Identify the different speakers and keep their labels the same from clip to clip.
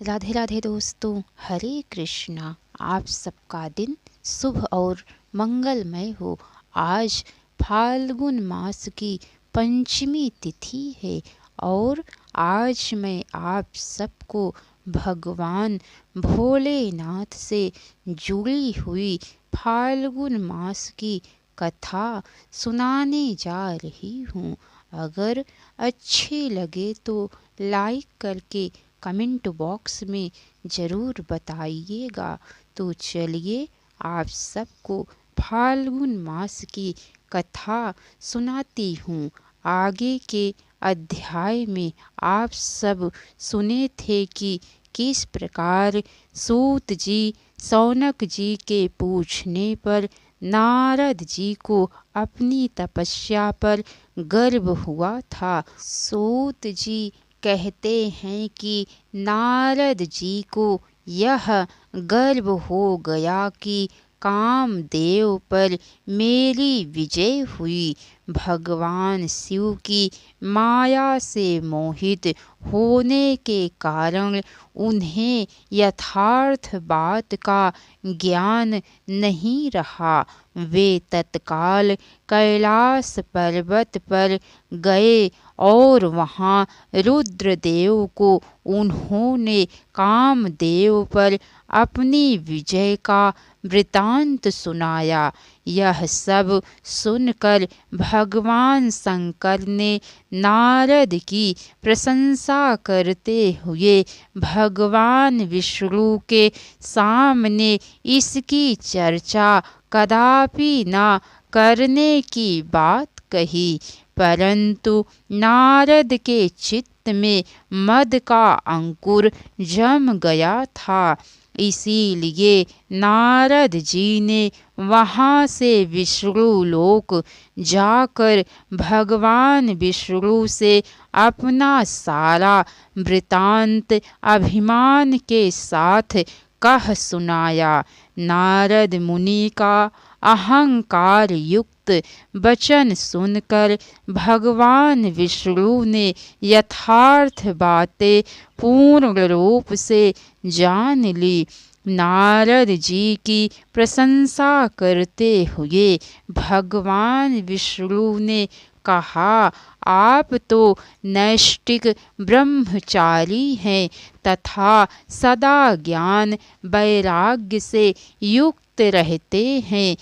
Speaker 1: राधे राधे दोस्तों, हरे कृष्णा। आप सबका दिन शुभ और मंगलमय हो। आज फाल्गुन मास की पंचमी तिथि है और आज मैं आप सबको भगवान भोलेनाथ से जुड़ी हुई फाल्गुन मास की कथा सुनाने जा रही हूँ। अगर अच्छे लगे तो लाइक करके कमेंट बॉक्स में ज़रूर बताइएगा। तो चलिए आप सबको फाल्गुन मास की कथा सुनाती हूँ। आगे के अध्याय में आप सब सुने थे कि किस प्रकार सूत जी शौनक जी के पूछने पर नारद जी को अपनी तपस्या पर गर्व हुआ था। सूत जी कहते हैं कि नारद जी को यह गर्व हो गया कि कामदेव पर मेरी विजय हुई। भगवान शिव की माया से मोहित होने के कारण उन्हें यथार्थ बात का ज्ञान नहीं रहा। वे तत्काल कैलाश पर्वत पर गए और वहाँ रुद्रदेव को उन्होंने कामदेव पर अपनी विजय का वृतांत सुनाया। यह सब सुनकर भगवान शंकर ने नारद की प्रशंसा करते हुए भगवान विष्णु के सामने इसकी चर्चा कदापि न करने की बात कही। परंतु नारद के चित्त में मद का अंकुर जम गया था। इसीलिए नारद जी ने वहाँ से विष्णु लोक जाकर भगवान विष्णु से अपना सारा वृतांत अभिमान के साथ कह सुनाया। नारद मुनि का अहंकार युक्त वचन सुनकर भगवान विष्णु ने यथार्थ बातें पूर्ण रूप से जान ली। नारद जी की प्रशंसा करते हुए भगवान विष्णु ने कहा, आप तो नैष्टिक ब्रह्मचारी हैं तथा सदा ज्ञान वैराग्य से युक्त रहते हैं।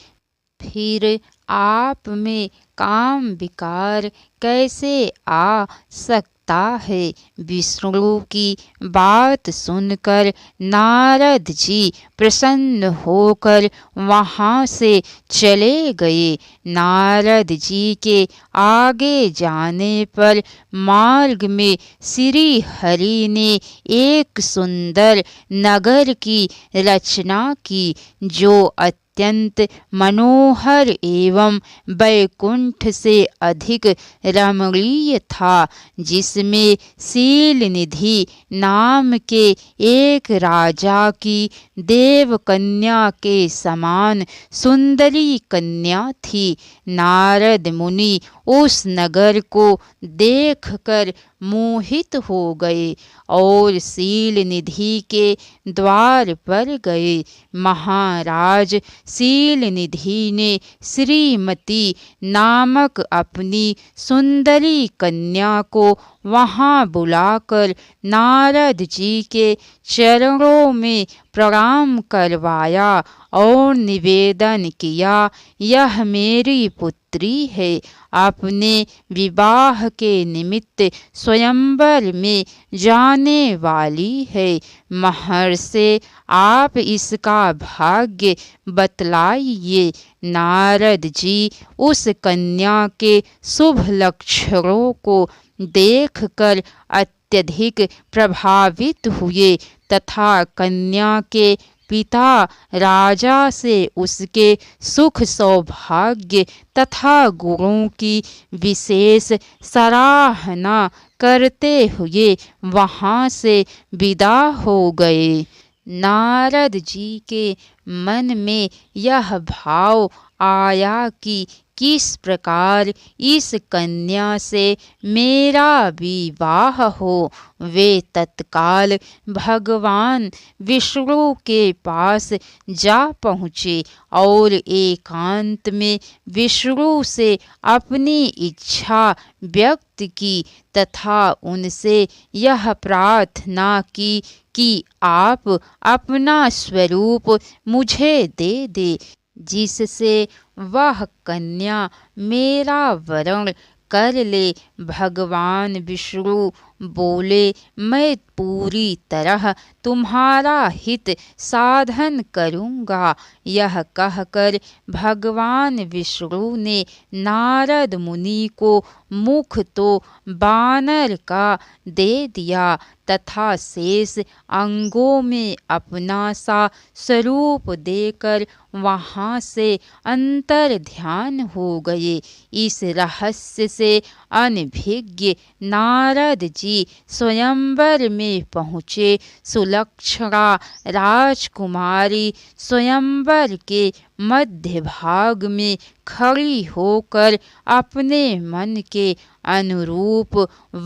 Speaker 1: फिर आप में काम विकार कैसे आ सकता है। विष्णु की बात सुनकर नारद जी प्रसन्न होकर वहाँ से चले गए। नारद जी के आगे जाने पर मार्ग में श्री हरि ने एक सुंदर नगर की रचना की जो अत्यंत मनोहर एवं वैकुंठ से अधिक रमणीय था, जिसमें शील निधि नाम के एक राजा की देव कन्या के समान सुंदरी कन्या थी। नारद मुनि उस नगर को देखकर मोहित हो गए और शील निधि के द्वार पर गए। महाराज शील निधि ने श्रीमती नामक अपनी सुंदरी कन्या को वहाँ बुलाकर नारद जी के चरणों में प्रणाम करवाया और निवेदन किया, यह मेरी पुत्री है। अपने विवाह के निमित्त स्वयंवर में जाने वाली है। महर्षि, आप इसका भाग्य बतलाइए। नारद जी उस कन्या के शुभ लक्षणों को देखकर अत्यधिक प्रभावित हुए तथा कन्या के पिता राजा से उसके सुख सौभाग्य तथा गुणों की विशेष सराहना करते हुए वहाँ से विदा हो गए। नारद जी के मन में यह भाव आया कि किस प्रकार इस कन्या से मेरा विवाह हो। वे तत्काल भगवान विष्णु के पास जा पहुँचे और एकांत में विष्णु से अपनी इच्छा व्यक्त की तथा उनसे यह प्रार्थना की कि आप अपना स्वरूप मुझे दे दे, जिससे वह कन्या मेरा वरण कर ले। भगवान विष्णु बोले, मैं पूरी तरह तुम्हारा हित साधन करूँगा। यह कहकर भगवान विष्णु ने नारद मुनि को मुख तो बानर का दे दिया तथा शेष अंगों में अपना सा स्वरूप देकर वहाँ से अंतर ध्यान हो गए। इस रहस्य से अनभिज्ञ नारद जी स्वयंवर में पहुँचे। सुलक्षणा राजकुमारी स्वयंवर के मध्य भाग में खड़ी होकर अपने मन के अनुरूप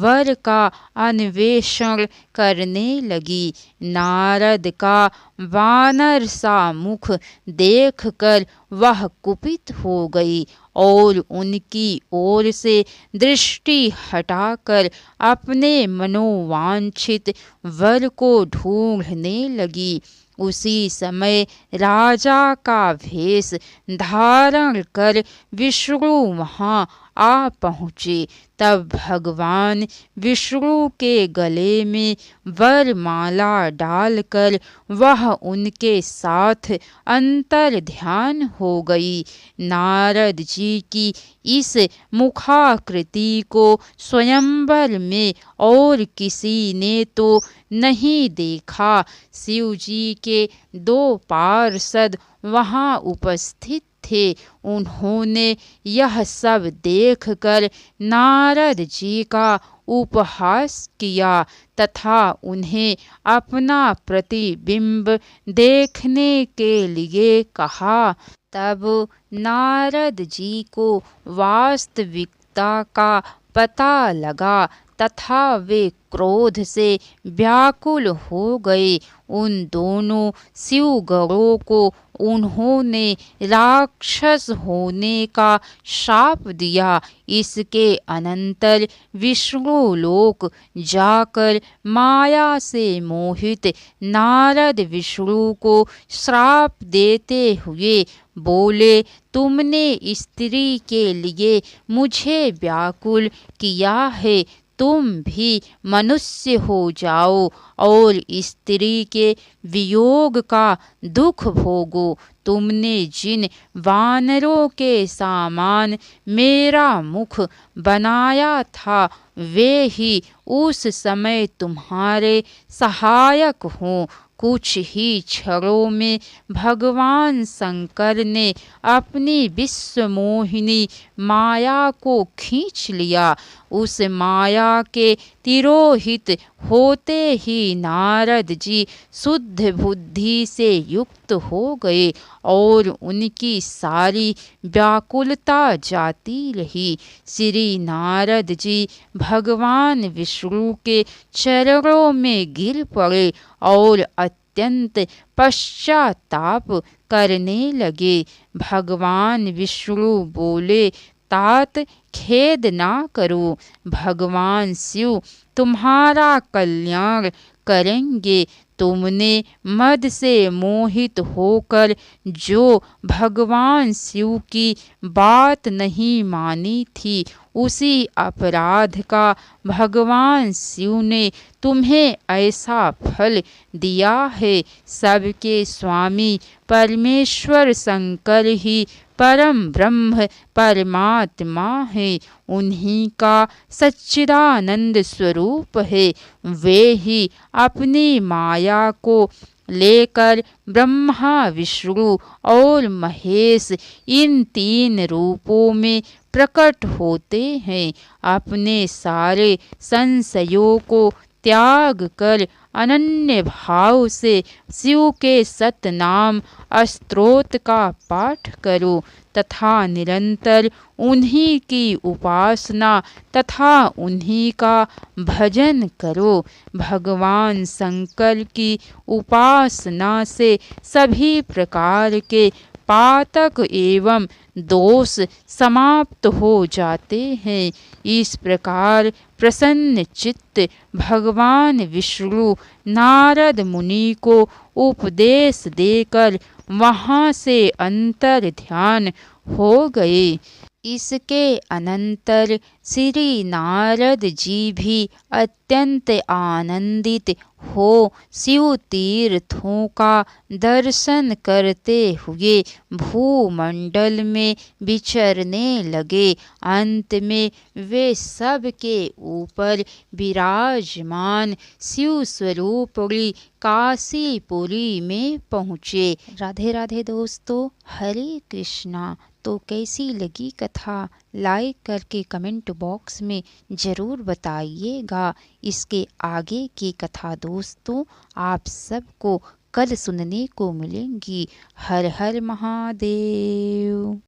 Speaker 1: वर का अन्वेषण करने लगी। नारद का वानर सा मुख देखकर वह कुपित हो गई और उनकी ओर से दृष्टि हटाकर अपने मनोवांछित वर को ढूंढने लगी। उसी समय राजा का वेश धारण कर विष्णु वहाँ आ पहुँचे। तब भगवान विष्णु के गले में वरमाला डालकर वह उनके साथ अंतर ध्यान हो गई। नारद जी की इस मुखाकृति को स्वयंवर में और किसी ने तो नहीं देखा। शिव जी के दो पार्षद वहाँ उपस्थित थे। उन्होंने यह सब देखकर नारद जी का उपहास किया तथा उन्हें अपना प्रतिबिंब देखने के लिए कहा। तब नारद जी को वास्तविकता का पता लगा तथा वे क्रोध से व्याकुल हो गए। उन दोनों शिवगणों को उन्होंने राक्षस होने का शाप दिया। इसके अनंतर विष्णु लोक जाकर माया से मोहित नारद विष्णु को श्राप देते हुए बोले, तुमने स्त्री के लिए मुझे व्याकुल किया है, तुम भी मनुष्य हो जाओ और स्त्री के वियोग का दुख भोगो। तुमने जिन वानरों के सामान मेरा मुख बनाया था वे ही उस समय तुम्हारे सहायक हों। कुछ ही क्षणों में भगवान शंकर ने अपनी विश्वमोहिनी माया को खींच लिया। उस माया के तिरोहित होते ही नारद जी शुद्ध बुद्धि से युक्त हो गए और उनकी सारी व्याकुलता जाती रही। श्री नारद जी भगवान विष्णु के चरणों में गिर पड़े और अत्यंत पश्चाताप करने लगे। भगवान विष्णु बोले, तात खेद ना करो, भगवान शिव तुम्हारा कल्याण करेंगे। तुमने मद से मोहित होकर जो भगवान शिव की बात नहीं मानी थी, उसी अपराध का भगवान शिव ने तुम्हें ऐसा फल दिया है। सबके स्वामी परमेश्वर शंकर ही परम ब्रह्म परमात्मा है, उन्हीं का सच्चिदानंद स्वरूप है। वे ही अपनी माया को लेकर ब्रह्मा विष्णु और महेश इन तीन रूपों में प्रकट होते हैं। अपने सारे संशयों को त्याग कर अनन्य भाव से शिव के सतनाम स्तोत्र का पाठ करो तथा निरंतर उन्हीं की उपासना तथा उन्हीं का भजन करो। भगवान शंकर की उपासना से सभी प्रकार के पातक एवं दोष समाप्त हो जाते हैं। इस प्रकार प्रसन्न चित्त भगवान विष्णु नारद मुनि को उपदेश देकर वहाँ से अंतर ध्यान हो गए। इसके अनंतर श्री नारद जी भी अत्यंत आनंदित हो शिव तीर्थों का दर्शन करते हुए भूमंडल में विचरने लगे। अंत में वे सब के ऊपर विराजमान शिव स्वरूपी काशीपुरी में पहुँचे। राधे राधे दोस्तों, हरे कृष्णा। तो कैसी लगी कथा लाइक करके कमेंट बॉक्स में ज़रूर बताइएगा। इसके आगे की कथा दोस्तों आप सबको कल सुनने को मिलेंगी। हर हर महादेव।